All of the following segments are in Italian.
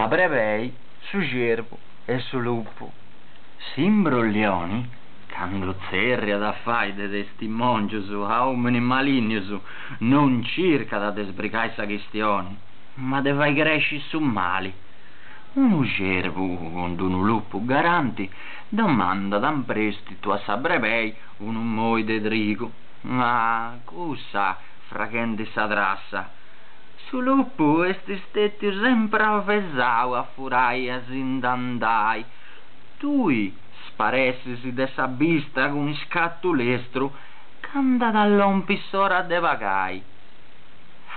Saprei su cervo e su lupo. Si imbroglioni, quando zerria da faide de sti mongiusu, a uomini malignusu, non circa da desbricare sa questione, ma de fai cresci su mali. Unu cervo con unu lupo garanti domanda dan prestito a Sabrepei un moi de trigo. Ma cosa fragente sa trassa? Su lupo esti stetti sempre avvesau a furai a sindandai. Tui sparessisi de sa bista con scatto lestro, canda dall'ompissora de vagai.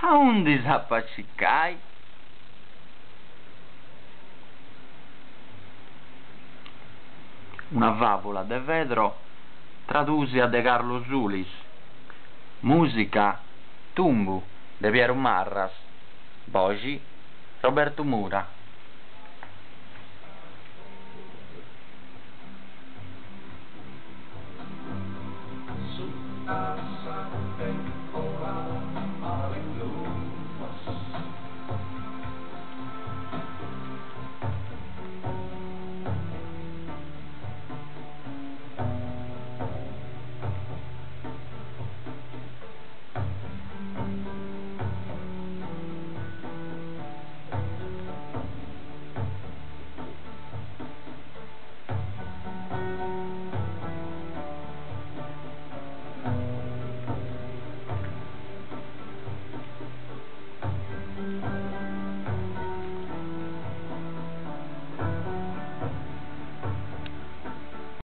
A undi s'appaciccai? Una favola de vetro tradusia de Carlo Zulis. Musica Tumbu de Piero Marras. Voci Roberto Mura.